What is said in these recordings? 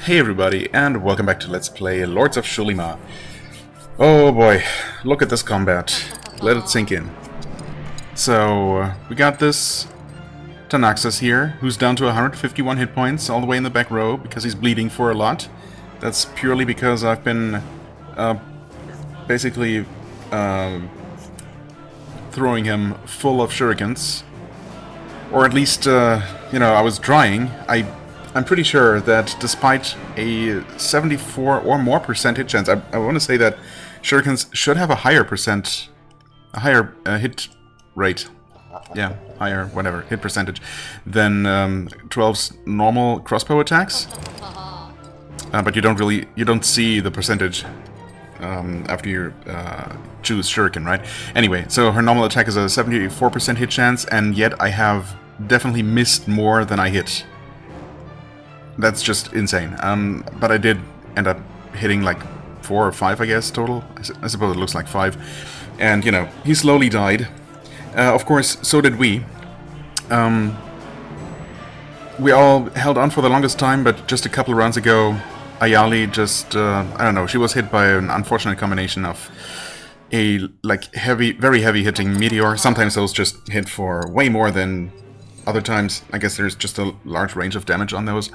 Hey everybody, and welcome back to Let's Play Lords of Xulima. Oh boy, look at this combat. Let it sink in. So, we got this Tanaxas here, who's down to 151 hit points all the way in the back row because he's bleeding for a lot. That's purely because I've been basically throwing him full of shurikens. Or at least, I was trying. I'm pretty sure that despite a 74 or more % hit chance, I want to say that shurikens should have a higher hit rate. Yeah, higher, whatever, hit percentage than 12's normal crossbow attacks. But you don't see the percentage after you choose shuriken, right? Anyway, so her normal attack is a 74% hit chance, and yet I have definitely missed more than I hit. That's just insane. But I did end up hitting like 4 or 5, I guess, total. I suppose it looks like 5. And, he slowly died. Of course, so did we. We all held on for the longest time, but just a couple of rounds ago, Ayali just, I don't know, she was hit by an unfortunate combination of a, very heavy hitting meteor. Sometimes those just hit for way more than other times. I guess there's just a large range of damage on those.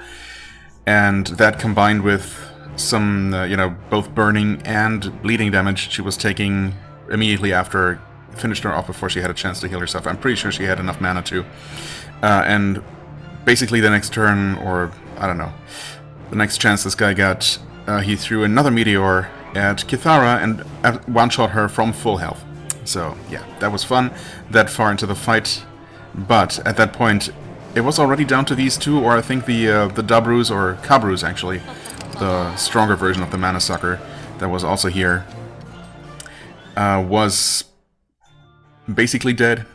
And that combined with some, both burning and bleeding damage she was taking immediately after finished her off before she had a chance to heal herself. I'm pretty sure she had enough mana to. And basically the next turn, or I don't know, the next chance this guy got, he threw another meteor at Kithara and one-shot her from full health. So yeah, that was fun, that far into the fight. But at that point, it was already down to these two, or I think the Dabrus, or Kabrus actually, the stronger version of the Mana Sucker that was also here, was basically dead.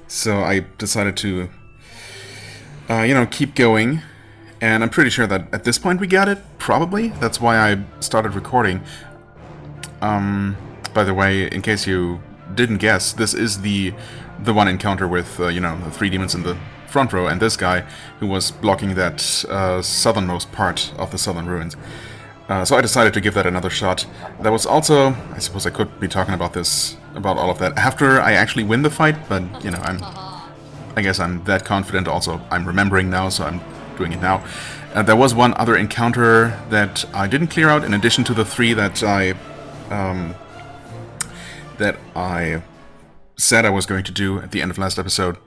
So I decided to, keep going. And I'm pretty sure that at this point we got it, probably. That's why I started recording. By the way, in case you didn't guess, this is the one encounter with, the 3 demons in the front row, and this guy who was blocking that southernmost part of the southern ruins. So I decided to give that another shot. That was also, I suppose I could be talking about all of that after I actually win the fight, but, I guess I'm that confident also. I'm remembering now, so I'm doing it now. There was one other encounter that I didn't clear out, in addition to the 3 that I said I was going to do at the end of last episode.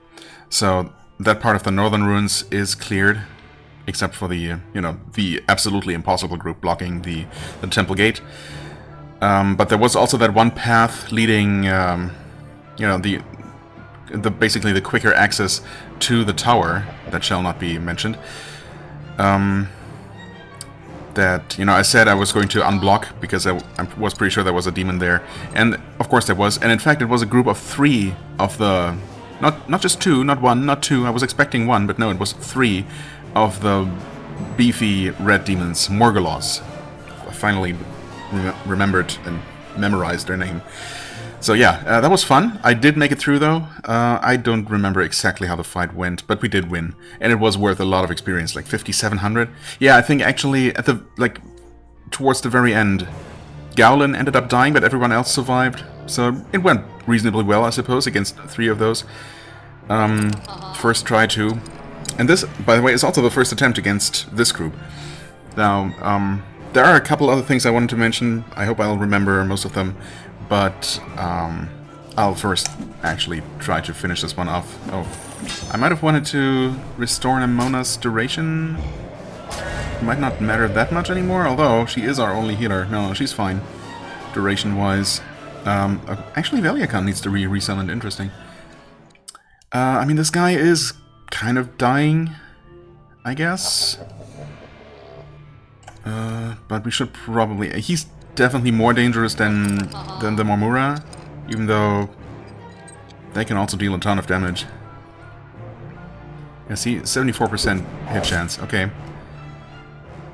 So that part of the northern ruins is cleared, except for the the absolutely impossible group blocking the temple gate. But there was also that one path leading, basically the quicker access to the tower that shall not be mentioned. That, I said I was going to unblock because I was pretty sure there was a demon there. And, of course, there was. And, in fact, it was a group of 3 of the... Not just 2, not 1, not 2. I was expecting 1, but no, it was 3 of the beefy red demons, Morgulons. I finally remembered and memorized their name. So, yeah, that was fun. I did make it through, though. I don't remember exactly how the fight went, but we did win. And it was worth a lot of experience, like 5,700. Yeah, I think actually at towards the very end, Gowlin ended up dying, but everyone else survived. So it went reasonably well, I suppose, against 3 of those. First try, too. And this, by the way, is also the first attempt against this group. Now, there are a couple other things I wanted to mention. I hope I'll remember most of them. But I'll first actually try to finish this one off. Oh, I might have wanted to restore Nemona's duration. Might not matter that much anymore, although she is our only healer. No, she's fine, duration-wise. Actually, Veliakan needs to be resummoned. Interesting. I mean, this guy is kind of dying, I guess. But we should probably... He's definitely more dangerous than the Mormura, even though they can also deal a ton of damage. Yeah, see, 74% hit chance. Okay,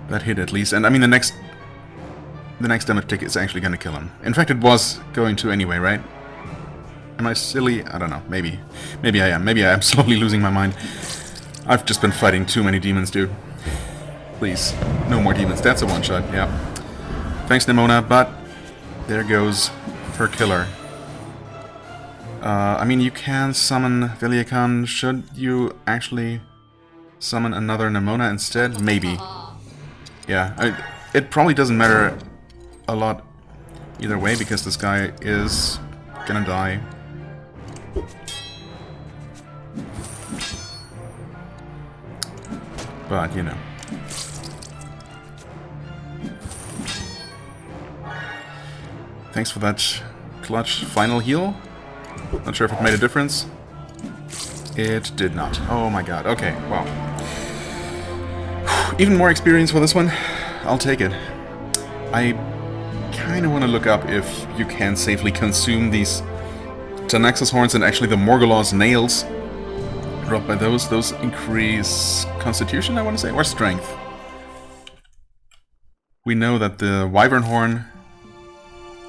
that hit at least, and I mean the next damage tick is actually going to kill him. In fact, it was going to anyway, right? Am I silly? I don't know. Maybe I am. Maybe I am slowly losing my mind. I've just been fighting too many demons, dude. Please, no more demons. That's a one-shot, yeah. Thanks, Nimona, but there goes her killer. I mean, you can summon Veliakan. Should you actually summon another Nimona instead? Maybe. Yeah, it probably doesn't matter a lot either way, because this guy is gonna die. But, you know. Thanks for that clutch final heal. Not sure if it made a difference. It did not. Oh my god. Okay, wow. Even more experience for this one. I'll take it. I kind of want to look up if you can safely consume these Tanaxus horns and actually the Morgulaw's nails. Dropped by those. Those increase constitution, I want to say, or strength. We know that the Wyvern horn,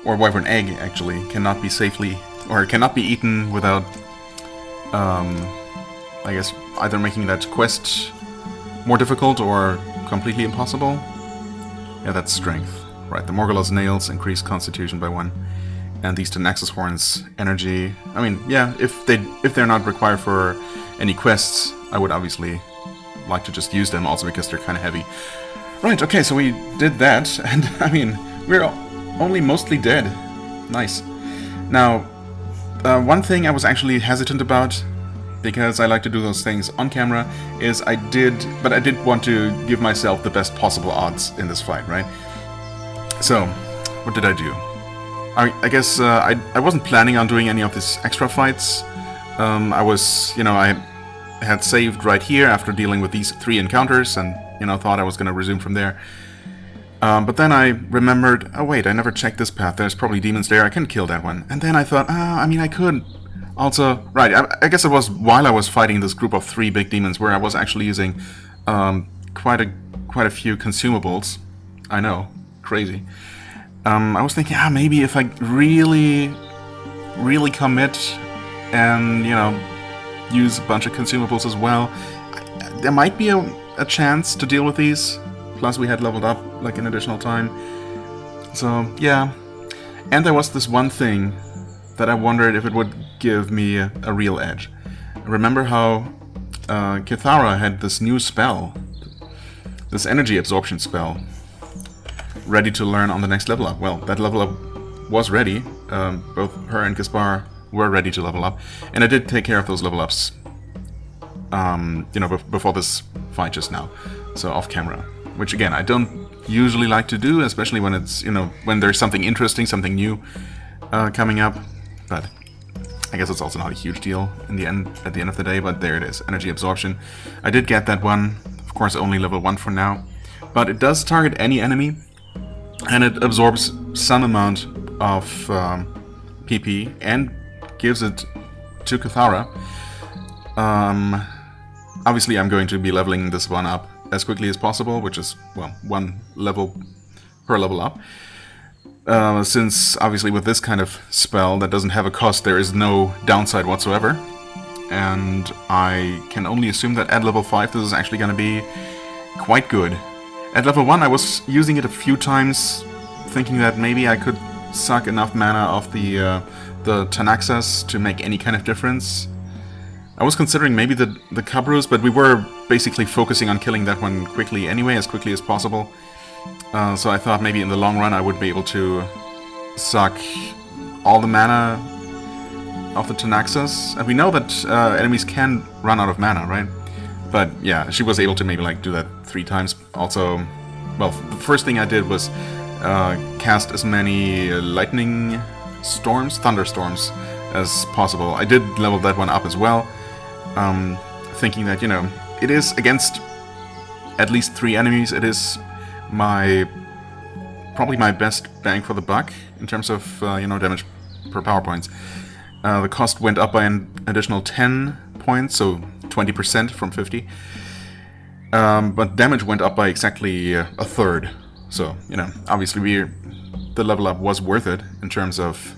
or Wyvern egg actually, cannot be safely, or cannot be eaten without, I guess, either making that quest more difficult or completely impossible. Yeah, that's strength. Right, the Morgulaw's nails increase constitution by 1. And these Tanaxus horns, energy. I mean, yeah, if they're not required for any quests, I would obviously like to just use them, also because they're kind of heavy. Right, okay, so we did that, and I mean, we're only mostly dead. Nice. Now, one thing I was actually hesitant about, because I like to do those things on camera, is I did want to give myself the best possible odds in this fight, right? So, what did I do? I guess I wasn't planning on doing any of these extra fights. I was, you know, I had saved right here after dealing with these 3 encounters, and, you know, thought I was going to resume from there. But then I remembered, oh wait, I never checked this path, there's probably demons there, I can kill that one. And then I thought, I mean, I could also... Right, I guess it was while I was fighting this group of 3 big demons where I was actually using quite a few consumables. I know, crazy. I was thinking, maybe if I really commit and, you know, use a bunch of consumables as well, there might be a chance to deal with these. Plus we had leveled up, like, an additional time. So, yeah. And there was this one thing that I wondered if it would give me a real edge. Remember how Kithara had this new spell, this energy absorption spell, ready to learn on the next level up. Well, that level up was ready. Both her and Gaspar were ready to level up, and I did take care of those level ups, you know, before this fight just now, so off camera. Which again, I don't usually like to do, especially when it's, you know, when there's something interesting, something new coming up. But I guess it's also not a huge deal in the end, at the end of the day. But there it is, energy absorption. I did get that one, of course, only level 1 for now, but it does target any enemy. And it absorbs some amount of PP and gives it to Kithara. Obviously, I'm going to be leveling this one up as quickly as possible, which is, well, 1 level per level up. Since, obviously, with this kind of spell that doesn't have a cost, there is no downside whatsoever. And I can only assume that at level 5 this is actually going to be quite good. At level 1 I was using it a few times, thinking that maybe I could suck enough mana off the Tanaxus to make any kind of difference. I was considering maybe the Cabrus, but we were basically focusing on killing that one quickly anyway, as quickly as possible. So I thought maybe in the long run I would be able to suck all the mana of the Tanaxus. And we know that enemies can run out of mana, right? But yeah, she was able to maybe like do that 3 times. Also, well, the first thing I did was cast as many lightning storms, thunderstorms as possible. I did level that one up as well, thinking that, you know, it is against at least 3 enemies. It is probably my best bang for the buck in terms of you know, damage per power points. The cost went up by an additional 10 points, so 20% from 50. But damage went up by exactly a third. So, you know, obviously the level up was worth it in terms of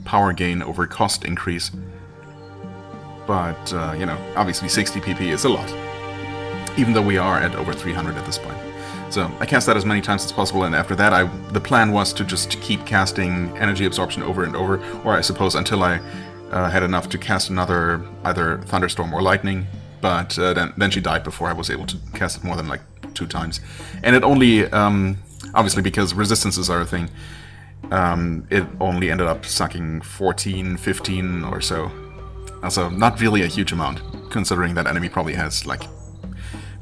power gain over cost increase. But, you know, obviously 60 PP is a lot. Even though we are at over 300 at this point. So I cast that as many times as possible, and after that the plan was to just keep casting energy absorption over and over, or I suppose until I had enough to cast another either thunderstorm or lightning, but then she died before I was able to cast it more than like 2 times. And it only, obviously because resistances are a thing, it only ended up sucking 14, 15 or so. Also, not really a huge amount, considering that enemy probably has like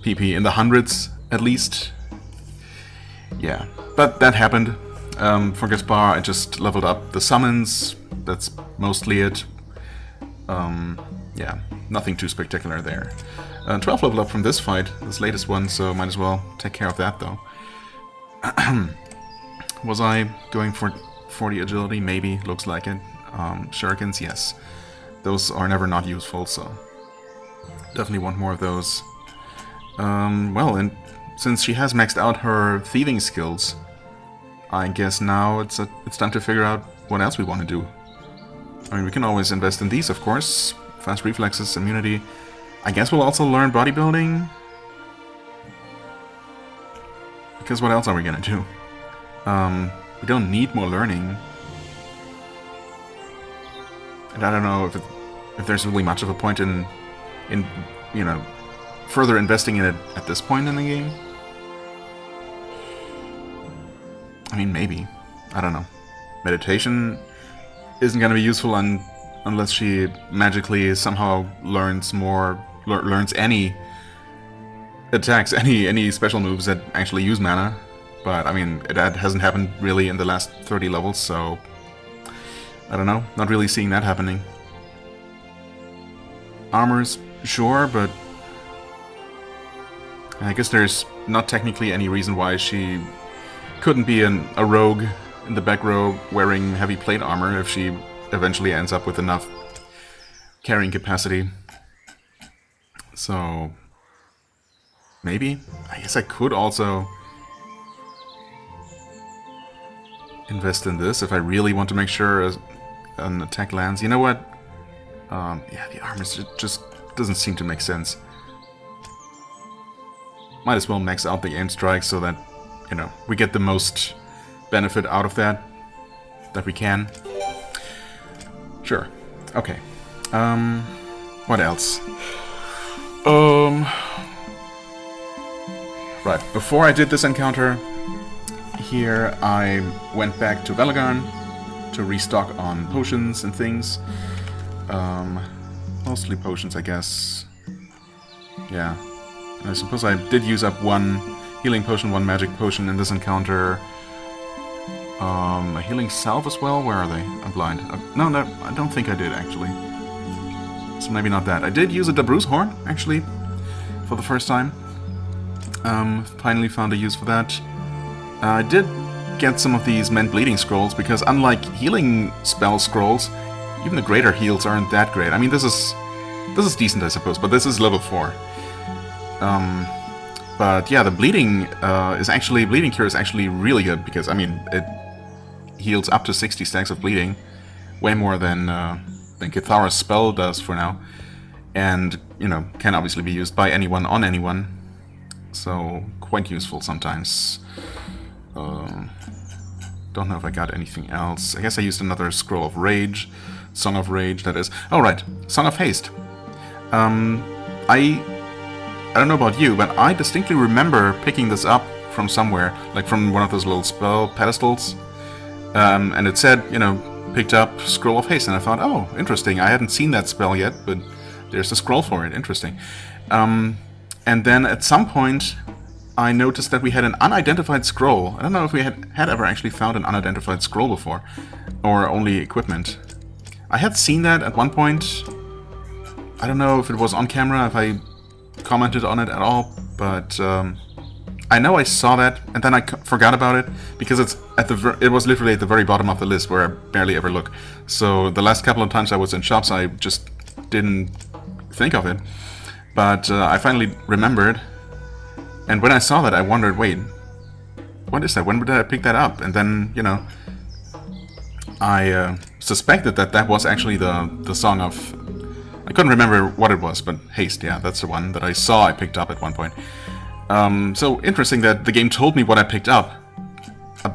PP in the hundreds at least. Yeah, but that happened. For Gaspar, I just leveled up the summons. That's mostly it. Yeah, nothing too spectacular there. 12 level up from this fight, this latest one, so might as well take care of that though. Was I going for 40 agility? Maybe, looks like it. Shurikens, yes. Those are never not useful, so definitely want more of those. Well, and since she has maxed out her thieving skills, I guess now it's time to figure out what else we want to do. I mean, we can always invest in these, of course. Fast reflexes, immunity. I guess we'll also learn bodybuilding. Because what else are we gonna do? We don't need more learning. And I don't know if there's really much of a point in you know, further investing in it at this point in the game. I mean, maybe. I don't know. Meditation isn't gonna be useful unless she magically somehow learns any attacks, any special moves that actually use mana. But I mean, that hasn't happened really in the last 30 levels, so I don't know. Not really seeing that happening. Armors, sure, but I guess there's not technically any reason why she couldn't be a rogue in the back row wearing heavy plate armor if she eventually ends up with enough carrying capacity. So maybe? I guess I could also invest in this if I really want to make sure an attack lands. You know what? Yeah, the armor just doesn't seem to make sense. Might as well max out the aim strike so that, you know, we get the most benefit out of that we can. Sure. Okay. What else? Right, before I did this encounter here, I went back to Velagarn to restock on potions and things. Mostly potions, I guess. Yeah. I suppose I did use up one healing potion, one magic potion in this encounter. A healing salve as well? Where are they? I'm blind. No, I don't think I did, actually. So maybe not that. I did use a Dabru's Horn, actually, for the first time. Finally found a use for that. I did get some of these Mend Bleeding scrolls, because unlike healing spell scrolls, even the greater heals aren't that great. I mean, this is decent, I suppose, but this is level 4. But yeah, the bleeding cure is actually really good, because I mean, it heals up to 60 stacks of bleeding, way more than Kithara's spell does for now, and you know, can obviously be used by anyone on anyone, so quite useful sometimes. Don't know if I got anything else. I guess I used another Scroll of Rage, Song of Rage, that is. Oh right, Song of Haste. I don't know about you, but I distinctly remember picking this up from somewhere, like from one of those little spell pedestals, and it said, you know, picked up Scroll of Haste, and I thought, oh, interesting, I hadn't seen that spell yet, but there's a scroll for it, interesting. And then at some point, I noticed that we had an unidentified scroll. I don't know if we had ever actually found an unidentified scroll before, or only equipment. I had seen that at one point. I don't know if it was on camera, if I commented on it at all, but I know I saw that, and then I forgot about it, because it was literally at the very bottom of the list where I barely ever look. So the last couple of times I was in shops, I just didn't think of it. But I finally remembered, and when I saw that, I wondered, wait, what is that? When did I pick that up? And then, you know, I suspected that was actually the Song of... I couldn't remember what it was, but Haste, yeah, that's the one that I saw I picked up at one point. So interesting that the game told me what I picked up,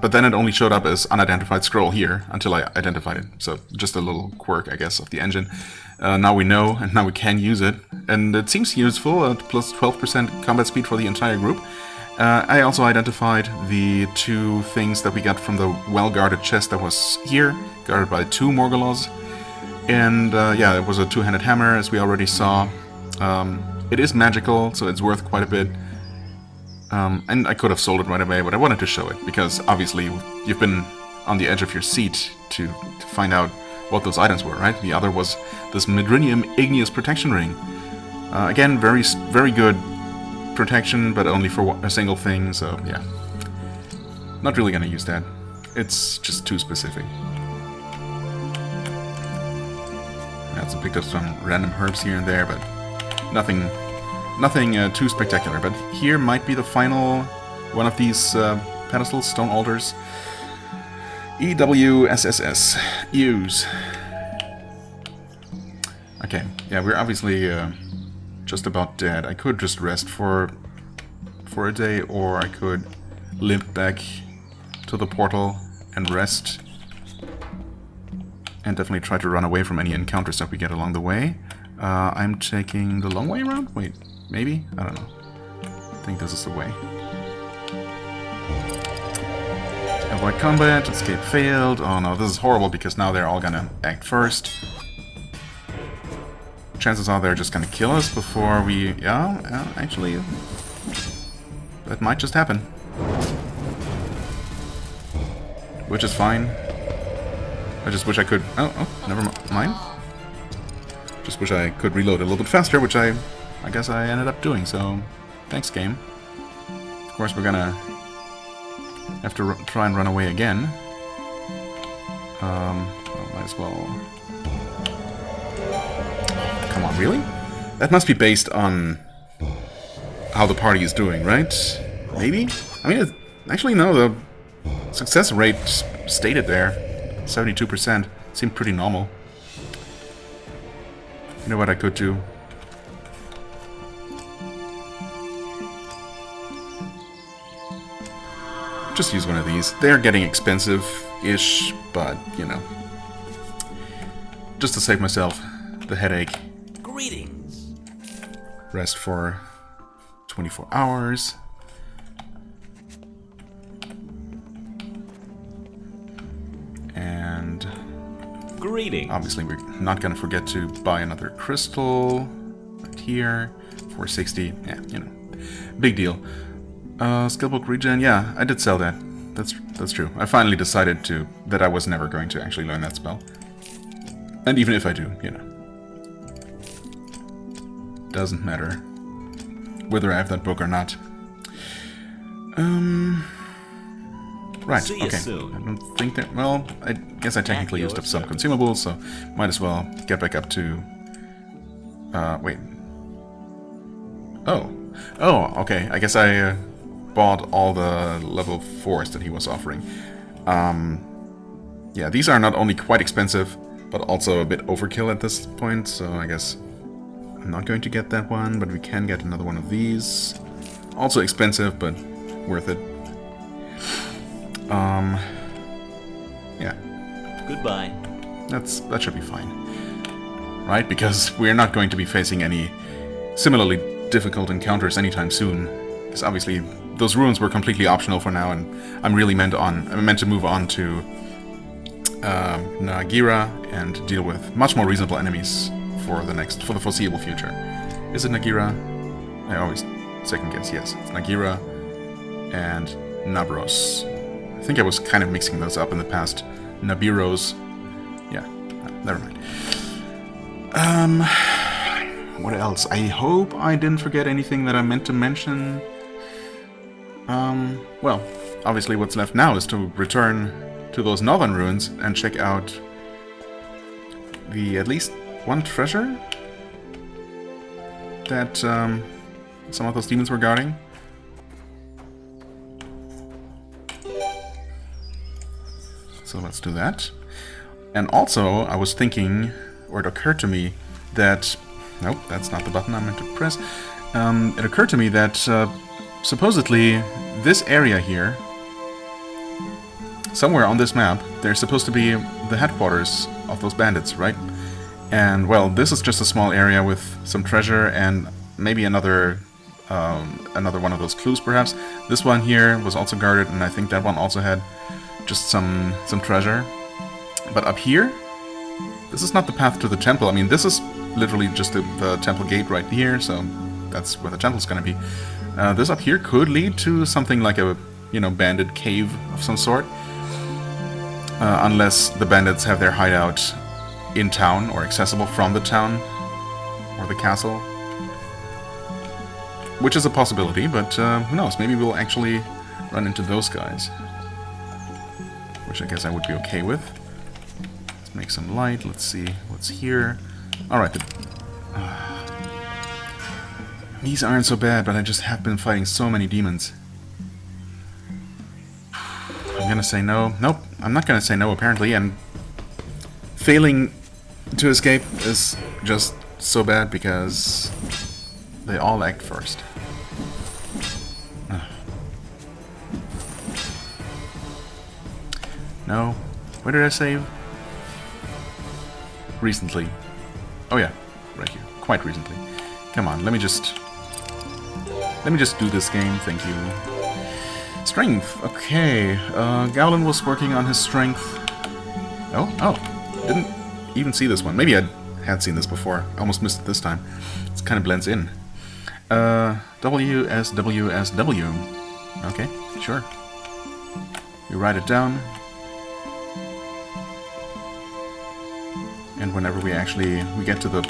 but then it only showed up as unidentified scroll here until I identified it. So just a little quirk, I guess, of the engine. Now we know, and now we can use it. And it seems useful, at plus 12% combat speed for the entire group. I also identified the 2 things that we got from the well-guarded chest that was here, guarded by 2 Morgulons. And yeah, it was a 2-handed hammer, as we already saw. It is magical, so it's worth quite a bit. And I could have sold it right away, but I wanted to show it, because obviously you've been on the edge of your seat to find out what those items were, right? The other was this Midrinium Igneous Protection Ring. Again, very good protection, but only for a single thing, so yeah. Not really gonna use that. It's just too specific. I also picked up some random herbs here and there, but nothing too spectacular. But here might be the final one of these pedestals, stone altars. EWSSS. Use. Okay, yeah, we're obviously just about dead. I could just rest for a day, or I could limp back to the portal and rest. And definitely try to run away from any encounters that we get along the way. I'm taking the long way around? Wait, maybe? I don't know. I think this is the way. Avoid combat, escape failed. Oh no, this is horrible because now they're all gonna act first. Chances are they're just gonna kill us before we... Yeah, actually... That might just happen. Which is fine. I just wish I could... Oh, never mind. Just wish I could reload a little bit faster, which I guess I ended up doing, so... Thanks, game. Of course, we're gonna have to try and run away again. Well, might as well... Come on, really? That must be based on how the party is doing, right? Maybe? I mean, actually, no, the success rate stated there, 72%, seemed pretty normal. You know what I could do? Just use one of these. They're getting expensive-ish, but, you know. Just to save myself the headache. Greetings. Rest for 24 hours. And greetings. Obviously we're not gonna forget to buy another crystal right here. 460. Yeah, you know. Big deal. Skillbook regen, yeah, I did sell that. That's true. I finally decided that I was never going to actually learn that spell. And even if I do, you know. Doesn't matter whether I have that book or not. Right, see you okay. soon. I don't think that... Well, I guess I technically used up some consumables, so might as well get back up to... wait. Oh, okay. I guess I bought all the level 4s that he was offering. Yeah, these are not only quite expensive, but also a bit overkill at this point, so I guess I'm not going to get that one, but we can get another one of these. Also expensive, but worth it. Yeah. Goodbye. That should be fine. Right? Because we're not going to be facing any similarly difficult encounters anytime soon. Because obviously those ruins were completely optional for now, and I'm really meant to move on to Nagira and deal with much more reasonable enemies for the foreseeable future. Is it Nagira? I always second guess. Yes, it's Nagira and Nabros. I think I was kind of mixing those up in the past. Nabiros. Yeah, never mind. What else? I hope I didn't forget anything that I meant to mention. Well, obviously what's left now is to return to those northern ruins and check out the at least one treasure that some of those demons were guarding. So let's do that. And also, I was thinking, or it occurred to me that... Nope, that's not the button I meant to press. It occurred to me that supposedly, this area here, somewhere on this map, there's supposed to be the headquarters of those bandits, right? And, well, this is just a small area with some treasure and maybe another one of those clues, perhaps. This one here was also guarded, and I think that one also had just some treasure. But up here, this is not the path to the temple. I mean, this is literally just the temple gate right here, so that's where the temple's gonna be. This up here could lead to something like a, you know, bandit cave of some sort. Unless the bandits have their hideout in town, or accessible from the town, or the castle. Which is a possibility, but who knows, maybe we'll actually run into those guys. Which I guess I would be okay with. Let's make some light, let's see what's here. Alright, these aren't so bad, but I just have been fighting so many demons. I'm gonna say no. Nope, I'm not gonna say no, apparently, and failing to escape is just so bad because they all act first. No. Where did I save? Recently. Oh yeah, right here. Quite recently. Come on, let me just do this game, thank you. Strength, okay. Gowlin was working on his strength. Oh, didn't even see this one. Maybe I had seen this before. Almost missed it this time. It kind of blends in. WSWSW. Okay, sure. You write it down. And whenever we get to the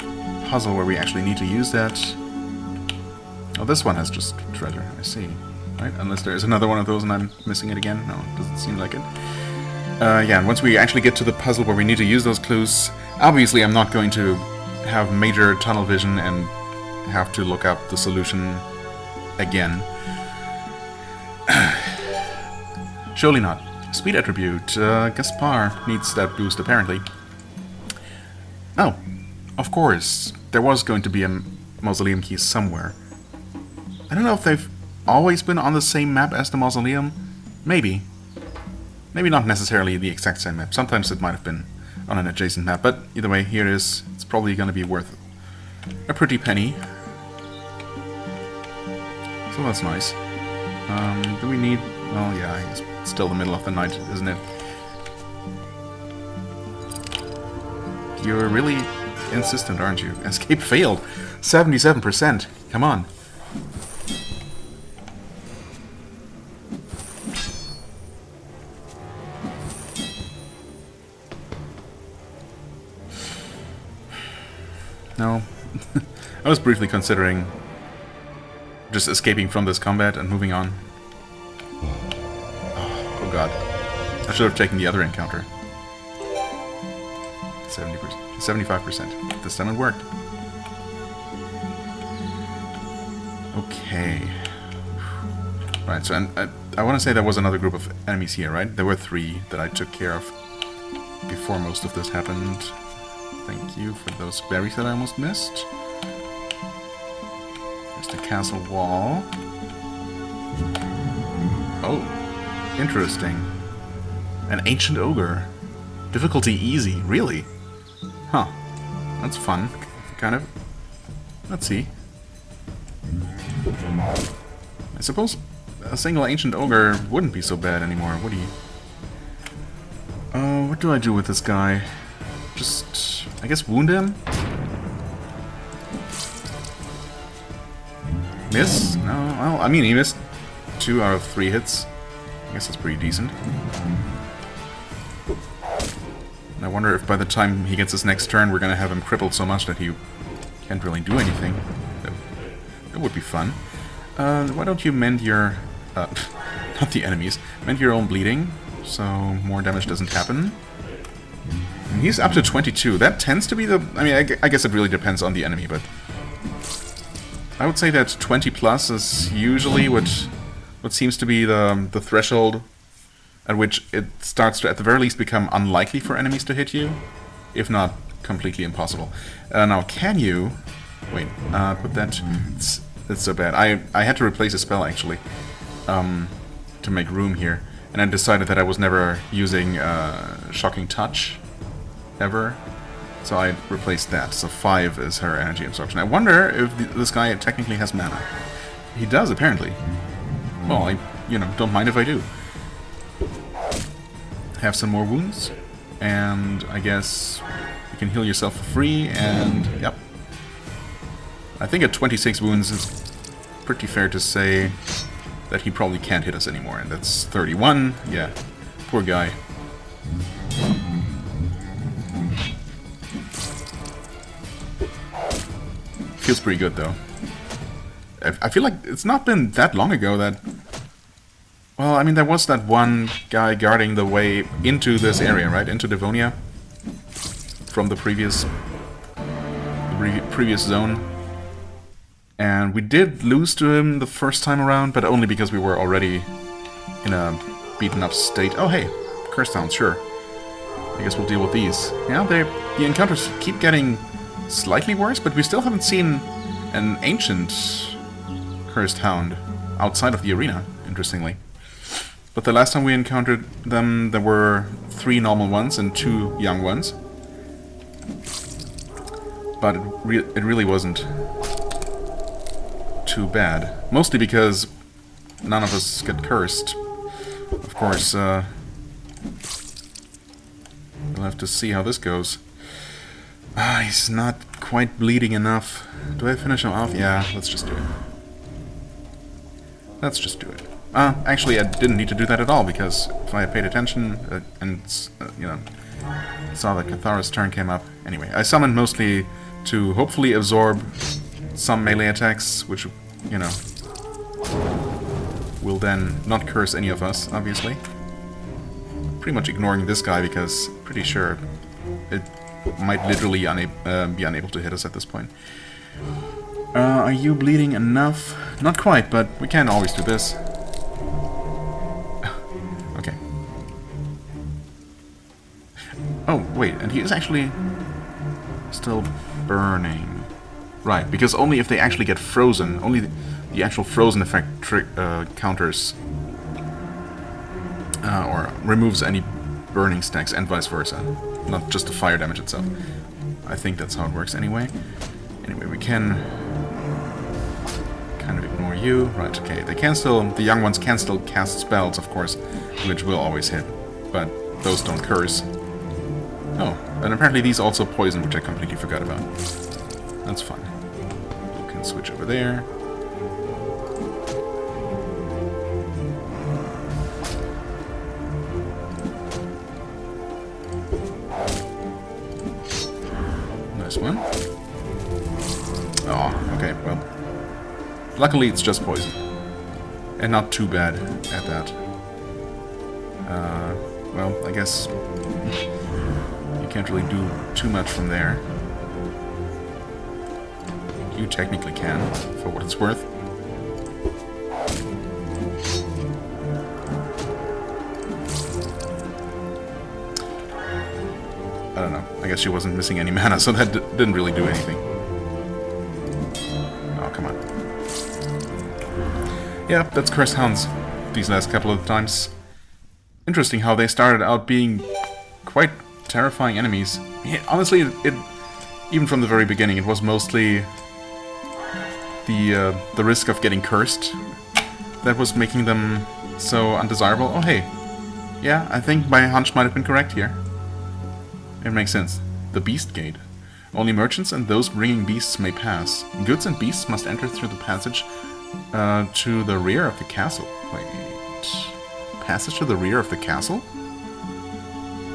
puzzle where we actually need to use that... Oh, this one has just treasure, I see. Right? Unless there's another one of those and I'm missing it again. No, it doesn't seem like it. Yeah, and once we actually get to the puzzle where we need to use those clues, obviously I'm not going to have major tunnel vision and have to look up the solution again. Surely not. Speed attribute. Gaspar needs that boost, apparently. Oh, of course. There was going to be a mausoleum key somewhere. I don't know if they've always been on the same map as the mausoleum. Maybe. Maybe not necessarily the exact same map. Sometimes it might have been on an adjacent map, but either way, here it is. It's probably going to be worth a pretty penny. So that's nice. Do we need... Well, yeah, it's still the middle of the night, isn't it? You're really insistent, aren't you? Escape failed. 77%. Come on. No. I was briefly considering just escaping from this combat and moving on. Oh god. I should have taken the other encounter. 70%. 75%. This time it worked. Okay. Right, so I want to say there was another group of enemies here, right? There were 3 that I took care of before most of this happened. Thank you for those berries that I almost missed. There's the castle wall. Oh, interesting. An ancient ogre. Difficulty easy, really? Huh. That's fun, kind of. Let's see. I suppose a single ancient ogre wouldn't be so bad anymore, would he? What do I do with this guy? Just, I guess, wound him? Miss? No, well, I mean, he missed 2 out of 3 hits. I guess that's pretty decent. And I wonder if by the time he gets his next turn, we're gonna have him crippled so much that he can't really do anything. That would be fun. Why don't you mend your... not the enemies. Mend your own bleeding, so more damage doesn't happen. And he's up to 22. That tends to be the... I mean, I guess it really depends on the enemy, but... I would say that 20 plus is usually what seems to be the threshold at which it starts to, at the very least, become unlikely for enemies to hit you, if not completely impossible. Now, can you... Wait, put that... It's so bad. I had to replace a spell, actually, to make room here. And I decided that I was never using Shocking Touch, ever. So I replaced that. So 5 is her energy absorption. I wonder if this guy technically has mana. He does, apparently. Well, I, don't mind if I do. Have some more wounds. And I guess you can heal yourself for free, and yep. I think at 26 wounds it's pretty fair to say that he probably can't hit us anymore, and that's 31. Yeah, poor guy. Feels pretty good though. I feel like it's not been that long ago that... Well, I mean, there was that one guy guarding the way into this area, right? Into Devonia. From the previous zone. And we did lose to him the first time around, but only because we were already in a beaten up state. Oh, hey, Cursed Hounds, sure. I guess we'll deal with these. Yeah, the encounters keep getting slightly worse, but we still haven't seen an ancient Cursed Hound outside of the arena, interestingly. But the last time we encountered them, there were 3 normal ones and 2 young ones. But it really wasn't too bad. Mostly because none of us get cursed. Of course, we'll have to see how this goes. He's not quite bleeding enough. Do I finish him off? Yeah, let's just do it. Let's just do it. Actually, I didn't need to do that at all, because if I had paid attention and, saw that Cathara's turn came up. Anyway, I summoned mostly to hopefully absorb some melee attacks, which, will then not curse any of us, obviously. Pretty much ignoring this guy, because pretty sure it might literally be unable to hit us at this point. Are you bleeding enough? Not quite, but we can always do this. Okay. Oh, wait, and he is actually still burning. Right, because only if they actually get frozen, only the actual frozen effect counters or removes any burning stacks and vice versa. Not just the fire damage itself. I think that's how it works anyway. Anyway, we can kind of ignore you. Right, okay. They can still, the young ones can still cast spells, of course, which will always hit. But those don't curse. Oh, and apparently these also poison, which I completely forgot about. That's fine. You can switch over there. Nice one. Oh, okay, well. Luckily it's just poison. And not too bad at that. Well, I guess you can't really do too much from there. You technically can, for what it's worth. I don't know. I guess she wasn't missing any mana, so that didn't really do anything. Oh, come on. Yeah, that's Cursed Hounds these last couple of times. Interesting how they started out being quite terrifying enemies. Yeah, honestly, it even from the very beginning, it was mostly the risk of getting cursed that was making them so undesirable. Oh, hey. Yeah, I think my hunch might have been correct here. It makes sense. The Beast Gate. Only merchants and those bringing beasts may pass. Goods and beasts must enter through the passage to the rear of the castle. Wait. Passage to the rear of the castle?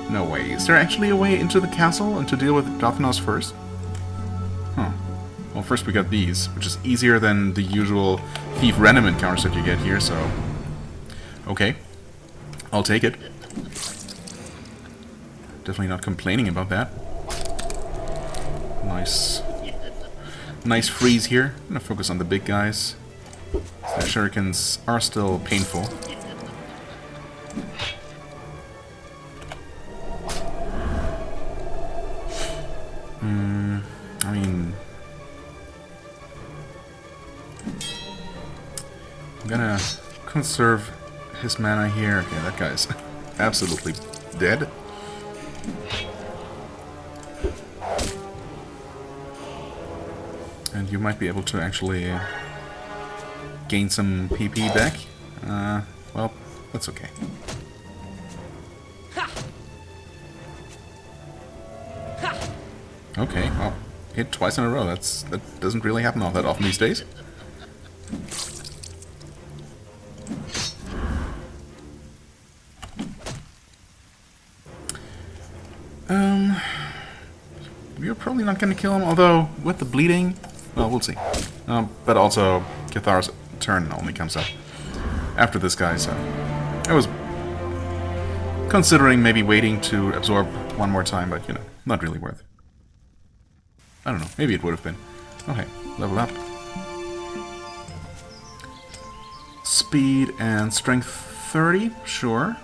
No way. Is there actually a way into the castle and to deal with Dothanos first? Huh. Well, first we got these, which is easier than the usual Thief Random encounters that you get here, so... Okay. I'll take it. Definitely not complaining about that. Nice. Nice freeze here. I'm gonna focus on the big guys. The shurikens are still painful. I mean... conserve his mana here. Okay, that guy's absolutely dead. And you might be able to actually gain some PP back. Well, that's okay. Okay, well, hit twice in a row. That doesn't really happen all that often these days. We're probably not going to kill him, although with the bleeding, well, we'll see. But also, Cathar's turn only comes up after this guy, so I was considering maybe waiting to absorb one more time, but, you know, not really worth. I don't know, maybe it would have been. Okay, level up. Speed and strength 30, sure.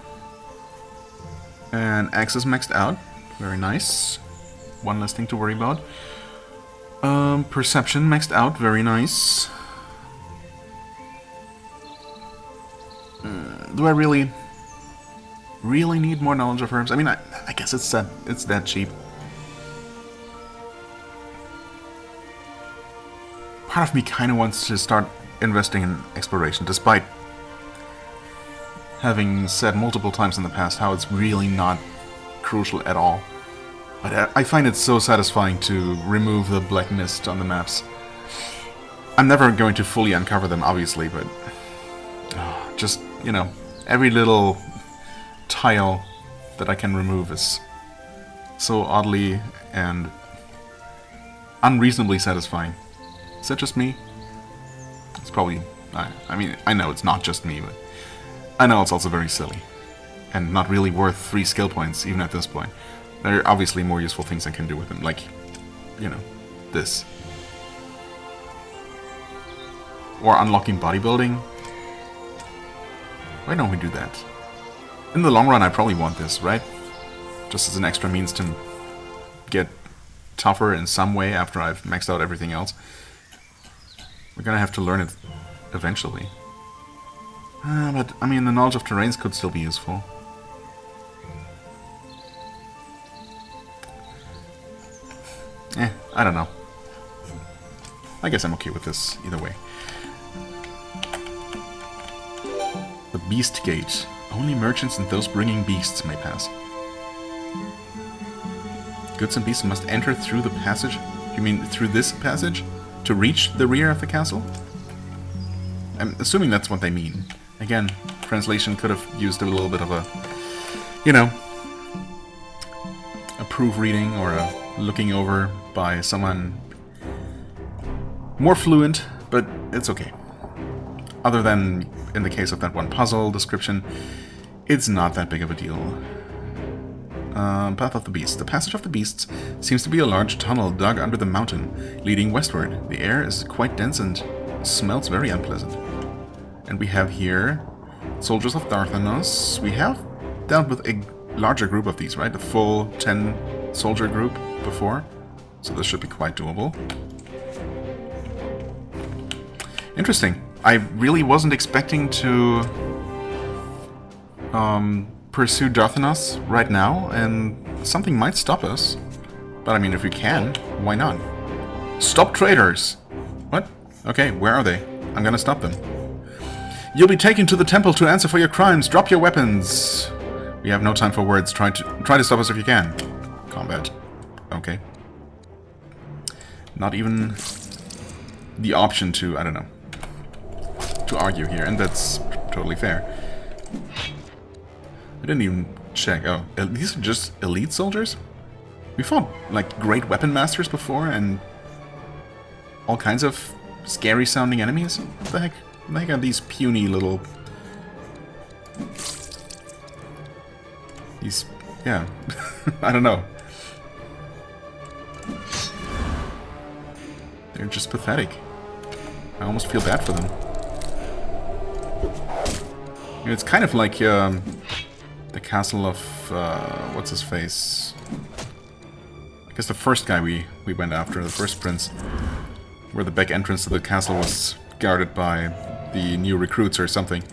And access maxed out, very nice. One less thing to worry about. Perception maxed out, very nice. Do I really need more knowledge of herbs? I mean, I guess it's that cheap. Part of me kind of wants to start investing in exploration, despite having said multiple times in the past how it's really not crucial at all. But I find it so satisfying to remove the black mist on the maps. I'm never going to fully uncover them, obviously, but just, you know, every little tile that I can remove is so oddly and unreasonably satisfying. Is that just me? It's probably... I mean, I know it's not just me, but I know it's also very silly. And not really worth 3 skill points, even at this point. There are obviously more useful things I can do with them, like, you know, this. Or unlocking bodybuilding. Why don't we do that? In the long run, I probably want this, right? Just as an extra means to get tougher in some way after I've maxed out everything else. We're gonna have to learn it eventually. But, I mean, the knowledge of terrains could still be useful. I don't know. I guess I'm okay with this either way. The Beast Gate. Only merchants and those bringing beasts may pass. Goods and beasts must enter through the passage. You mean through this passage? To reach the rear of the castle? I'm assuming that's what they mean. Again, translation could have used a little bit of a, you know, a proofreading or a looking over by someone more fluent, but it's okay. Other than in the case of that one puzzle description, it's not that big of a deal. Path of the Beasts. The Passage of the Beasts seems to be a large tunnel dug under the mountain, leading westward. The air is quite dense and smells very unpleasant. And we have here Soldiers of Darthanos. We have dealt with a larger group of these, right? The full 10 soldier group before. So this should be quite doable. Interesting. I really wasn't expecting to pursue Darthanos right now, and something might stop us. But I mean, if we can, why not? Stop traitors! What? Okay, where are they? I'm gonna stop them. You'll be taken to the temple to answer for your crimes. Drop your weapons. We have no time for words. Try to stop us if you can. Combat. Okay. Not even the option to, I don't know, to argue here, and that's totally fair. I didn't even check. Oh, these are just elite soldiers? We fought, like, great weapon masters before, and all kinds of scary-sounding enemies? What the heck? What the heck are these puny little... These... yeah. I don't know. They're just pathetic. I almost feel bad for them. It's kind of like the castle of what's his face? I guess the first guy we went after, the first prince, where the back entrance to the castle was guarded by the new recruits or something.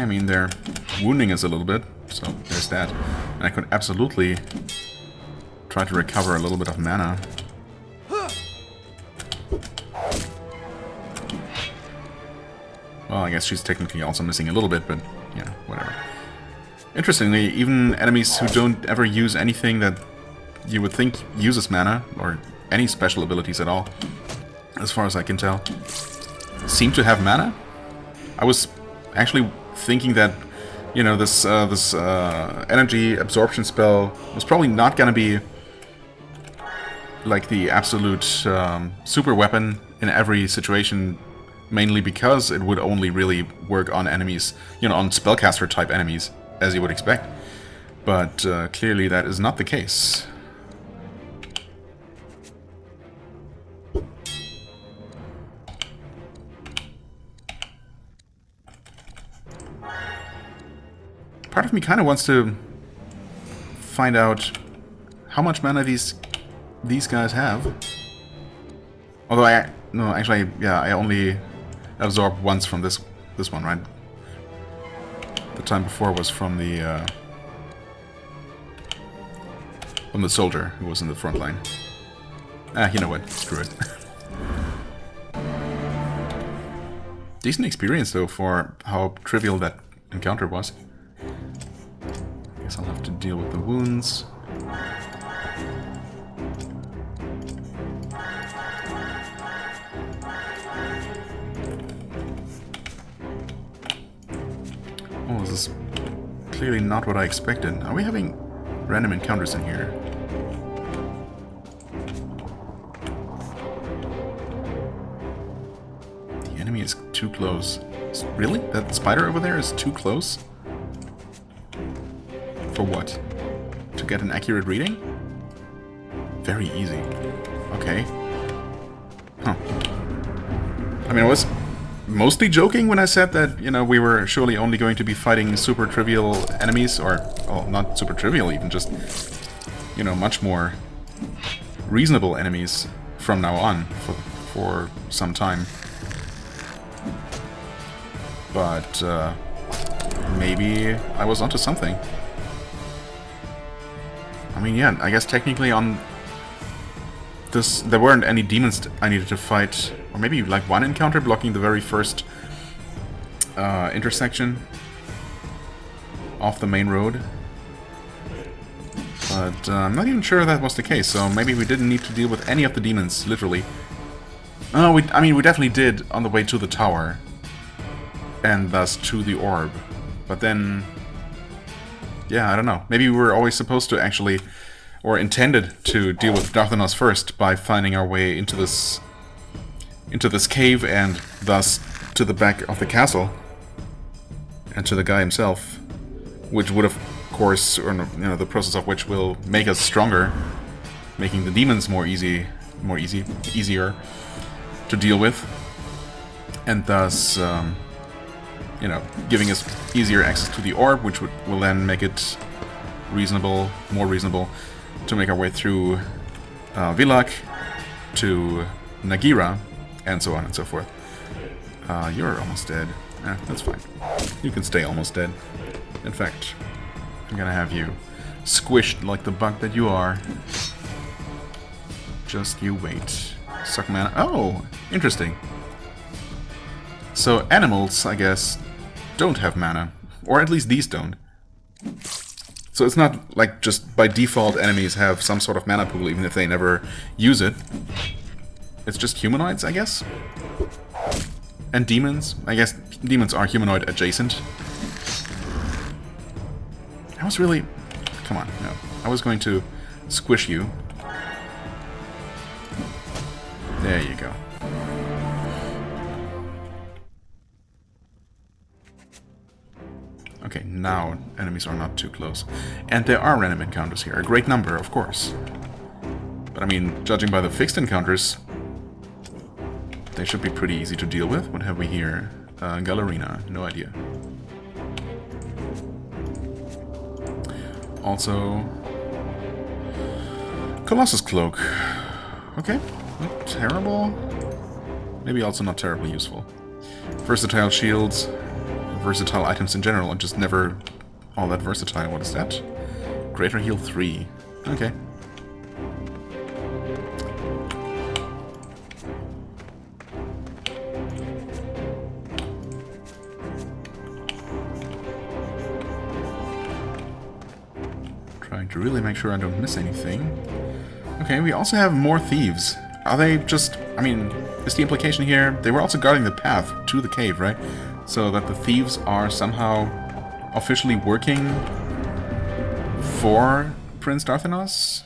mean, they're wounding us a little bit, so there's that. And I could absolutely try to recover a little bit of mana. Well, I guess she's technically also missing a little bit, but, yeah, whatever. Interestingly, even enemies who don't ever use anything that you would think uses mana, or any special abilities at all, as far as I can tell, seem to have mana. I was actually thinking that, you know, this energy absorption spell was probably not gonna be like the absolute super weapon in every situation, mainly because it would only really work on enemies, you know, on spellcaster type enemies, as you would expect. But clearly that is not the case. Part of me kind of wants to find out how much mana these guys have. Although I only absorbed once from this one, right? The time before was from the soldier who was in the front line. You know what? Screw it. Decent experience though for how trivial that encounter was. Guess I'll have to deal with the wounds. Oh, this is clearly not what I expected. Are we having random encounters in here? The enemy is too close. Really? That spider over there is too close? For what? To get an accurate reading? Very easy. Okay. Huh. I mean, I was mostly joking when I said that, you know, we were surely only going to be fighting super trivial enemies, or, well, not super trivial even, just, you know, much more reasonable enemies from now on for some time. But, maybe I was onto something. I mean, yeah, I guess technically on this, there weren't any demons I needed to fight, or maybe like one encounter blocking the very first intersection off the main road. But I'm not even sure that was the case, so maybe we didn't need to deal with any of the demons, literally. Oh, I mean, we definitely did on the way to the tower, and thus to the orb. But then, yeah, I don't know. Maybe we were always supposed to actually, or intended to deal with Darthanos first by finding our way into this cave and thus to the back of the castle and to the guy himself, which would of course, or you know, the process of which will make us stronger, making the demons easier to deal with, and thus you know, giving us easier access to the orb, which will then make it more reasonable to make our way through Villak to Nagira, and so on and so forth. You're almost dead. That's fine. You can stay almost dead. In fact, I'm gonna have you squished like the bug that you are. Just you wait. Suck mana. Oh, interesting. So animals, I guess, don't have mana. Or at least these don't. So it's not like just by default enemies have some sort of mana pool even if they never use it. It's just humanoids, I guess? And demons? I guess demons are humanoid adjacent. I was really... Come on, no. I was going to squish you. There you go. Okay, now enemies are not too close. And there are random encounters here. A great number, of course. But I mean, judging by the fixed encounters, they should be pretty easy to deal with. What have we here? Gallerina, no idea. Also, Colossus Cloak. Okay, not terrible. Maybe also not terribly useful. Versatile shields, versatile items in general are just never all that versatile. What is that? Greater heal 3. Okay. Trying to really make sure I don't miss anything. Okay, we also have more thieves. Are they just... I mean, is the implication here... They were also guarding the path to the cave, right? So that the thieves are somehow officially working for Prince Darthanos?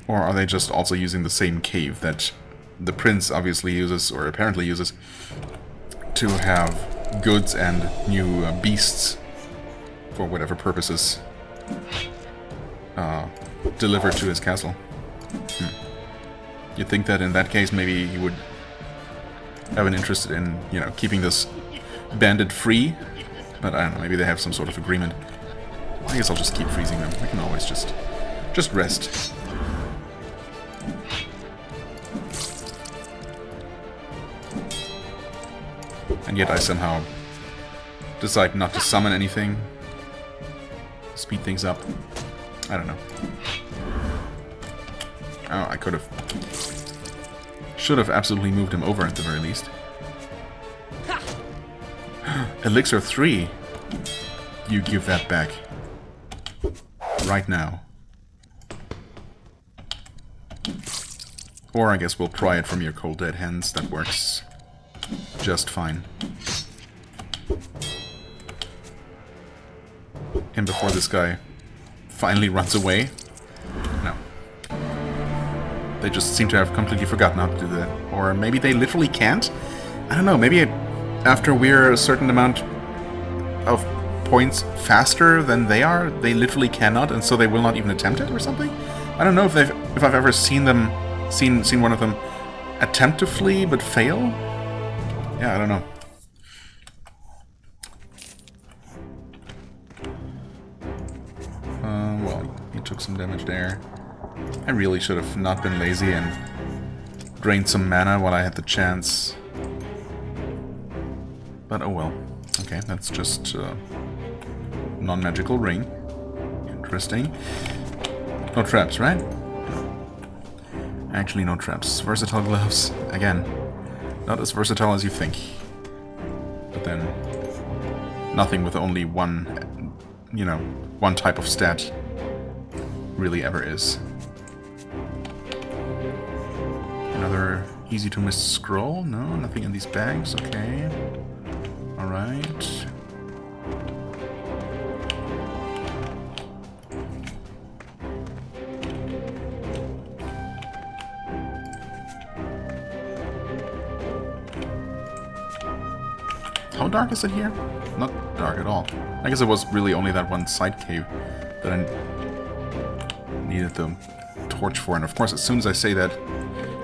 Or are they just also using the same cave that the prince obviously uses, or apparently uses, to have goods and new beasts for whatever purposes delivered to his castle? You'd think that in that case maybe he would have an interest in, you know, keeping this bandit free, but I don't know, maybe they have some sort of agreement. I guess I'll just keep freezing them. We can always just rest. And yet I somehow decide not to summon anything. Speed things up. I don't know. Oh, I could have... Should have absolutely moved him over at the very least. Elixir 3. You give that back. Right now. Or I guess we'll pry it from your cold dead hands. That works just fine. And before this guy finally runs away. No. They just seem to have completely forgotten how to do that. Or maybe they literally can't? I don't know, maybe after we're a certain amount of points faster than they are, they literally cannot, and so they will not even attempt it or something? I don't know if I've ever seen one of them attempt to flee but fail? Yeah, I don't know. Well, he took some damage there. I really should have not been lazy and drained some mana while I had the chance. But oh well. Okay, that's just non-magical ring. Interesting. No traps, right? Actually, no traps. Versatile gloves. Again, not as versatile as you think. But then, nothing with only one, you know, one type of stat really ever is. Another easy to miss scroll? No, nothing in these bags. Okay. Alright. How dark is it here? Not dark at all. I guess it was really only that one side cave that I needed the torch for, and of course as soon as I say that,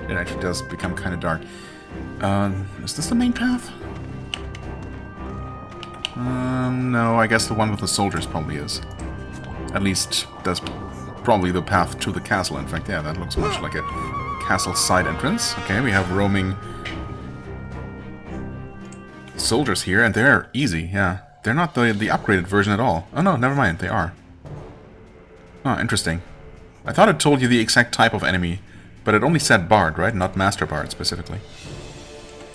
it actually does become kind of dark. Is this the main path? No, I guess the one with the soldiers probably is. At least, that's probably the path to the castle. In fact, yeah, that looks much like a castle side entrance. Okay, we have roaming soldiers here, and they're easy, yeah. They're not the upgraded version at all. Oh no, never mind, they are. Oh, interesting. I thought it told you the exact type of enemy, but it only said Bard, right? Not Master Bard, specifically.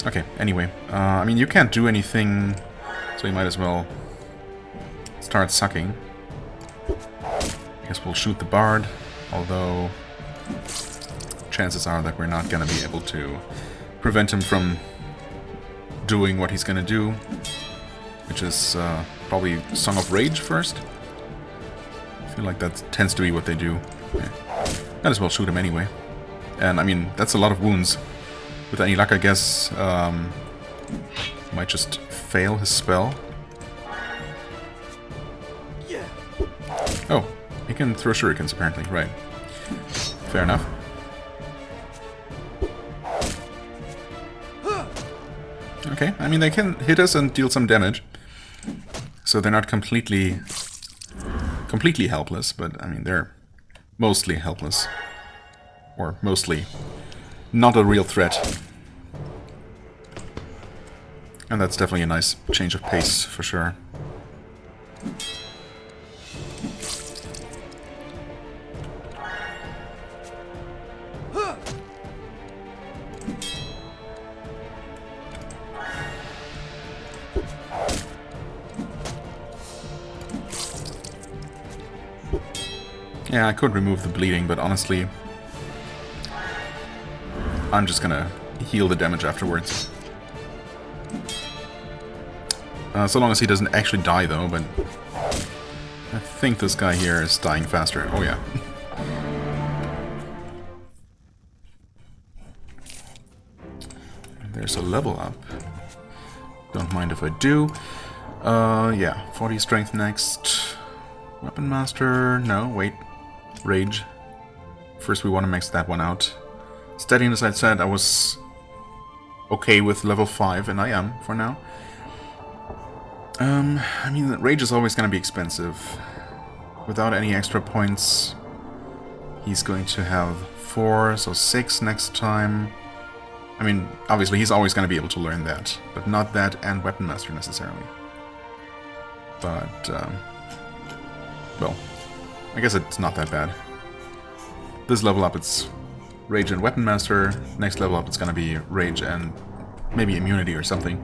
Okay, anyway. I mean, you can't do anything, so you might as well start sucking. I guess we'll shoot the Bard, although chances are that we're not going to be able to prevent him from doing what he's going to do, which is probably Song of Rage first. I feel like that tends to be what they do. Yeah. Might as well shoot him anyway. And I mean, that's a lot of wounds. With any luck, I guess, might just fail his spell. Oh, he can throw shurikens apparently, right. Fair enough. Okay, I mean they can hit us and deal some damage. So they're not completely helpless, but I mean they're mostly helpless. Or mostly not a real threat. And that's definitely a nice change of pace, for sure. Yeah, I could remove the bleeding, but honestly, I'm just gonna heal the damage afterwards. So long as he doesn't actually die, though, but I think this guy here is dying faster. Oh, yeah. There's a level up. Don't mind if I do. Yeah, 40 strength next. Weapon Master, no, wait. Rage. First we want to max that one out. Steadiness, I said I was okay with level 5, and I am for now. I mean, Rage is always going to be expensive. Without any extra points, he's going to have 4, so 6 next time. I mean, obviously he's always going to be able to learn that, but not that and Weapon Master necessarily. But, well, I guess it's not that bad. This level up, it's Rage and Weapon Master. Next level up, it's gonna be Rage and maybe Immunity or something.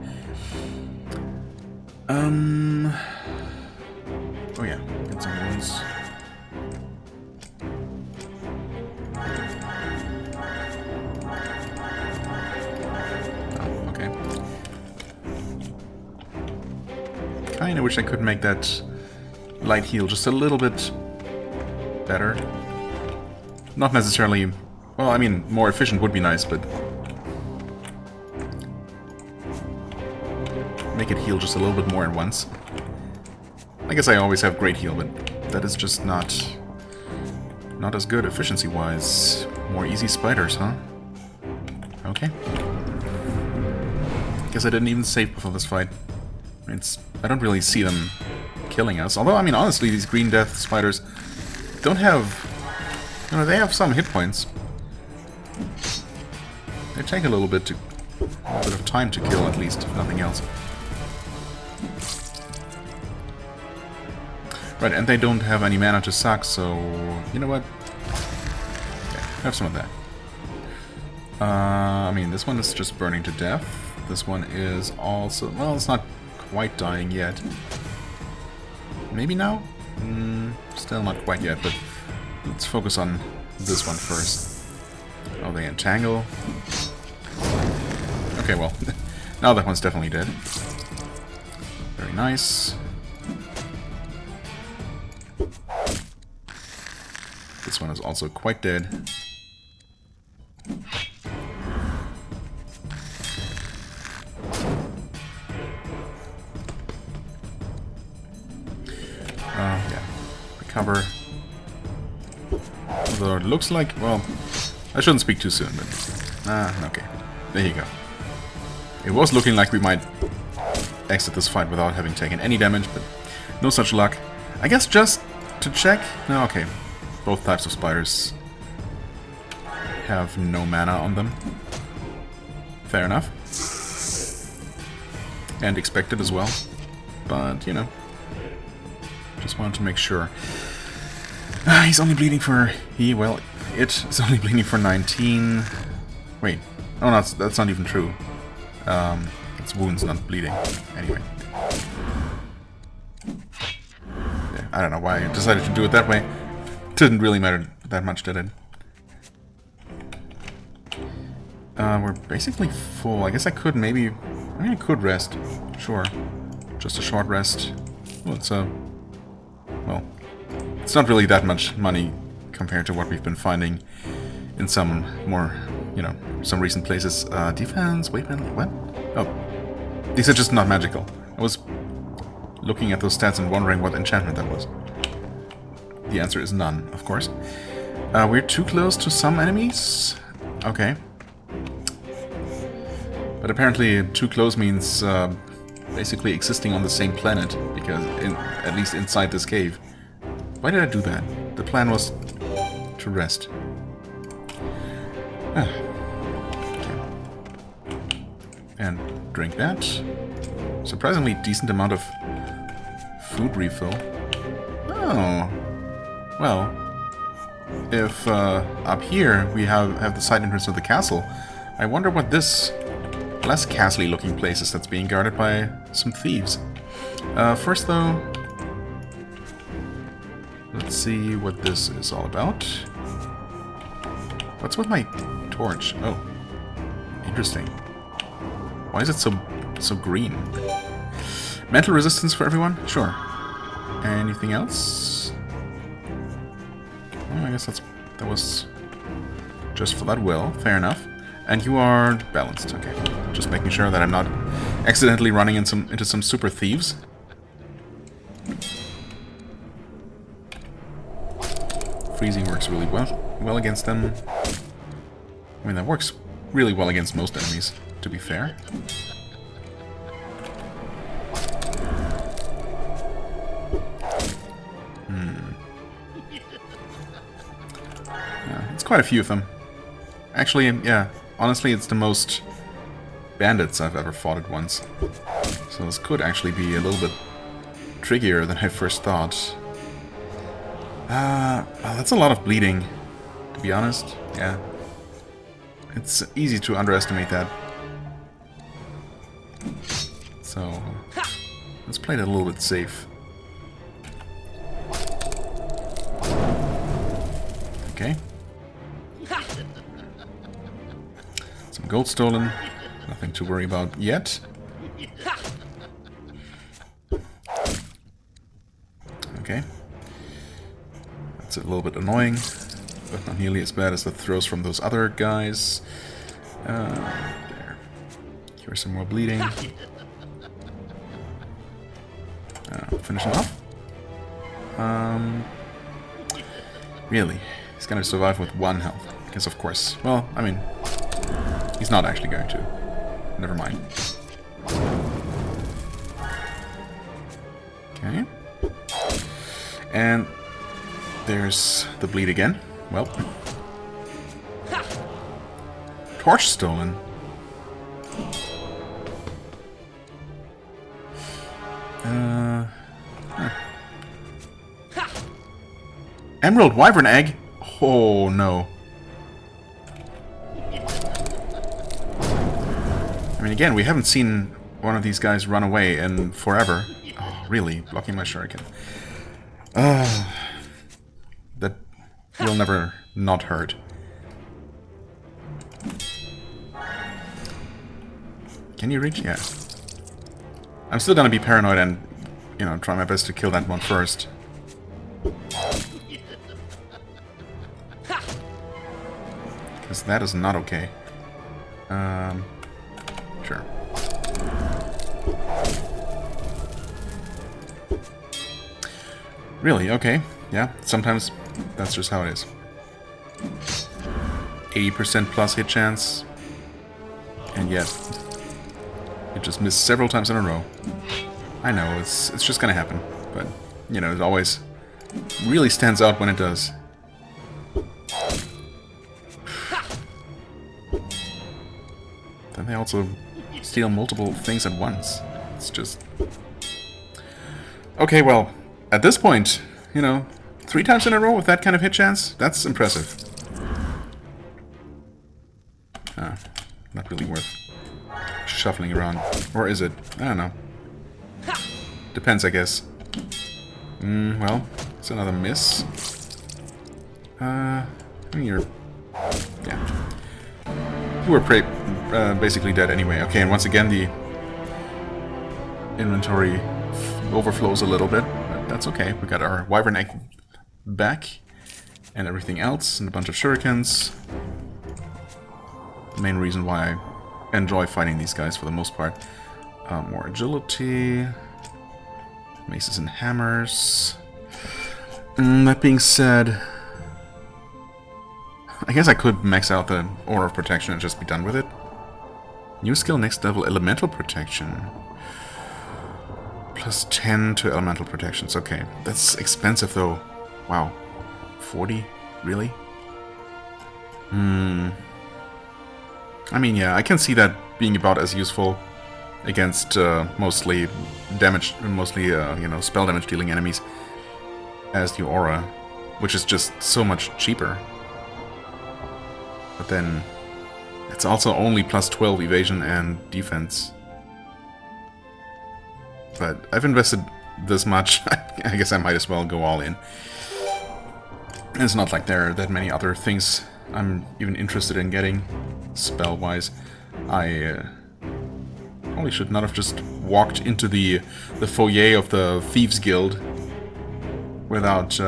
Oh yeah, get some wounds. Oh, okay. Kinda wish I could make that light heal just a little bit better. Not necessarily... Well, I mean, more efficient would be nice, but... make it heal just a little bit more at once. I guess I always have great heal, but that is just not as good efficiency-wise. More easy spiders, huh? Okay. Guess I didn't even save before this fight. I don't really see them killing us. Although, I mean, honestly, these green death spiders don't have... You know, they have some hit points. They take a little bit of time to kill, at least, if nothing else. Right, and they don't have any mana to suck, so... You know what? Okay, have some of that. I mean, this one is just burning to death. This one is also... Well, it's not quite dying yet. Maybe now? Still not quite yet, but... Let's focus on this one first. Oh, they entangle. Okay, well, now that one's definitely dead. Very nice. This one is also quite dead. Yeah. Recover. Although it looks like, well, I shouldn't speak too soon, but... okay. There you go. It was looking like we might exit this fight without having taken any damage, but no such luck. I guess just to check... No, okay. Both types of spiders have no mana on them. Fair enough. And expected as well. But, you know. Just wanted to make sure. He's only bleeding for... It is only bleeding for 19... Wait. Oh, no, that's not even true. It's wounds, not bleeding. Anyway. Yeah, I don't know why I decided to do it that way. Didn't really matter that much, did it? We're basically full. I guess I could maybe... I mean, I could rest. Sure. Just a short rest. Well, it's well, it's not really that much money compared to what we've been finding in some more, you know, some recent places. Defense, weight penalty, what? Oh, these are just not magical. I was looking at those stats and wondering what enchantment that was. The answer is none, of course. We're too close to some enemies? Okay. But apparently too close means basically existing on the same planet, because at least inside this cave. Why did I do that? The plan was to rest. Okay. And drink that. surprisingly decent amount of food refill. Oh, well, if up here we have the side entrance of the castle, I wonder what this less castle-y looking place is that's being guarded by some thieves. First though, let's see what this is all about. What's with my torch? Oh, interesting. Why is it so green? Mental resistance for everyone? Sure. Anything else? Oh, I guess that was just for that will. Fair enough. And you are balanced. Okay. Just making sure that I'm not accidentally running into some super thieves. Freezing works really well against them. I mean, that works really well against most enemies, to be fair. Yeah, it's quite a few of them. Actually, yeah, honestly, it's the most bandits I've ever fought at once. So this could actually be a little bit trickier than I first thought. Well, that's a lot of bleeding, to be honest. Yeah. It's easy to underestimate that. So, let's play it a little bit safe. Okay. Some gold stolen. Nothing to worry about yet. Okay. That's a little bit annoying, but not nearly as bad as the throws from those other guys. There. Here's some more bleeding. Finish him off. Really? He's gonna survive with 1 health. Because of course. Well, I mean, he's not actually going to. Never mind. Okay. And there's the bleed again. Well. Torch stolen. Emerald Wyvern Egg? Oh no. I mean, again, we haven't seen one of these guys run away in forever. Oh, really? Blocking my shuriken. That will never not hurt. Can you reach? Yeah. I'm still gonna be paranoid and, you know, try my best to kill that one first. Because that is not okay. Sure. Really? Okay. Yeah, sometimes that's just how it is. 80% plus hit chance. And yet, it just missed several times in a row. I know, it's just gonna happen. But, you know, it always really stands out when it does. Then they also steal multiple things at once. It's just... Okay, well, at this point, you know, 3 times in a row with that kind of hit chance, that's impressive. Not really worth shuffling around. Or is it? I don't know. Depends, I guess. Well, it's another miss. I mean, you're... Yeah. You were basically dead anyway. Okay, and once again, the inventory overflows a little bit. But that's okay. We got our Wyvern Egg back. And everything else. And a bunch of shurikens. The main reason why I enjoy fighting these guys for the most part. More agility. Maces and hammers. That being said, I guess I could max out the Aura of Protection and just be done with it. New skill next level, Elemental Protection. Plus 10 to Elemental Protections. Okay, that's expensive though. Wow. 40? Really? I mean, yeah, I can see that being about as useful against mostly damage, you know, spell damage dealing enemies as the aura, which is just so much cheaper. But then it's also only plus 12 evasion and defense. But I've invested this much, I guess I might as well go all in. It's not like there are that many other things I'm even interested in getting, spell-wise. I probably should not have just walked into the foyer of the Thieves Guild without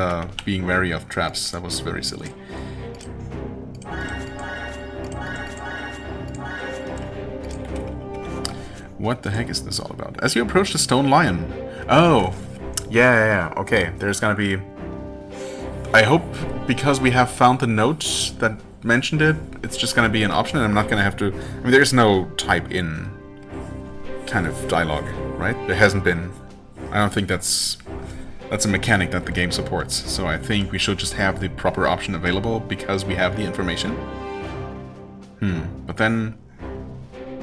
being wary of traps. That was very silly. What the heck is this all about? As you approach the stone lion. Oh, yeah, okay. There's gonna be... I hope, because we have found the note that mentioned it, it's just gonna be an option and I'm not gonna have to... I mean, there's no type-in kind of dialogue, right? There hasn't been. I don't think that's a mechanic that the game supports. So I think we should just have the proper option available because we have the information. But then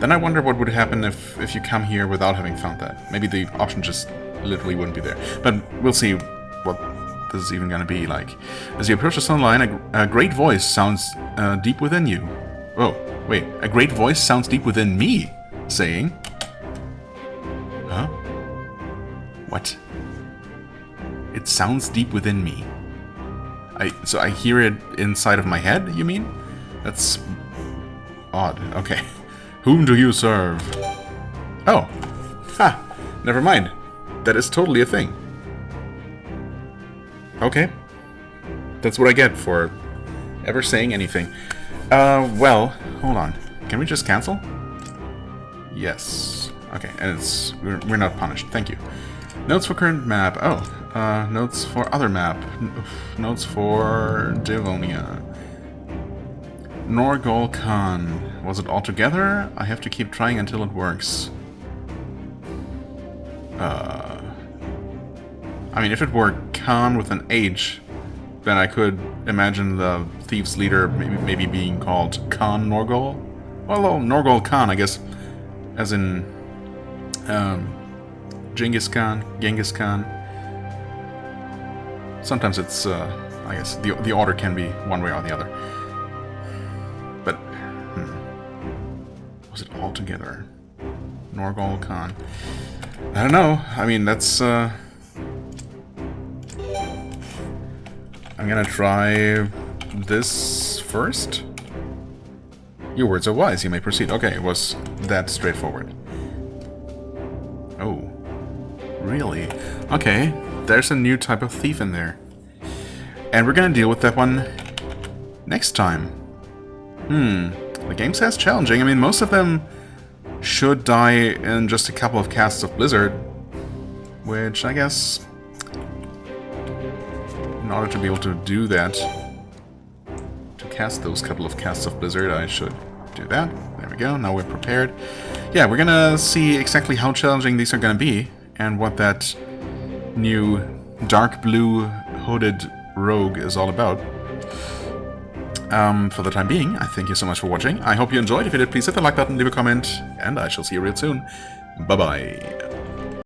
I wonder what would happen if you come here without having found that. Maybe the option just literally wouldn't be there. But we'll see what this is even gonna be like. As you approach the stone line, a great voice sounds deep within you. Oh, wait. A great voice sounds deep within me, saying... Huh? What? It sounds deep within me. So I hear it inside of my head, you mean? That's odd. Okay. Whom do you serve? Oh. Ha! Never mind. That is totally a thing. Okay. That's what I get for ever saying anything. Well, hold on. Can we just cancel? Yes. Okay, and it's... We're not punished. Thank you. Notes for current map. Oh. Notes for other map. Notes for Devonia. Norgol Khan. Was it all together? I have to keep trying until it works. I mean, if it were Khan with an H, then I could imagine the thieves' leader maybe being called Khan Norgol. Well, Norgol Khan, I guess, as in Genghis Khan. Sometimes it's, I guess, the order can be one way or the other. But, was it all together? Norgol Khan. I don't know. I mean, that's, I'm gonna try this first. Your words are wise, you may proceed. Okay, it was that straightforward. Oh. Really? Okay, there's a new type of thief in there. And we're gonna deal with that one next time. The game says challenging. I mean, most of them should die in just a couple of casts of Blizzard. Which, I guess... in order to be able to do that, to cast those couple of casts of Blizzard, I should do that. There we go, now we're prepared. Yeah, we're gonna see exactly how challenging these are gonna be, and what that new dark blue hooded rogue is all about. For the time being, I thank you so much for watching. I hope you enjoyed. If you did, please hit the like button, leave a comment, and I shall see you real soon. Bye-bye.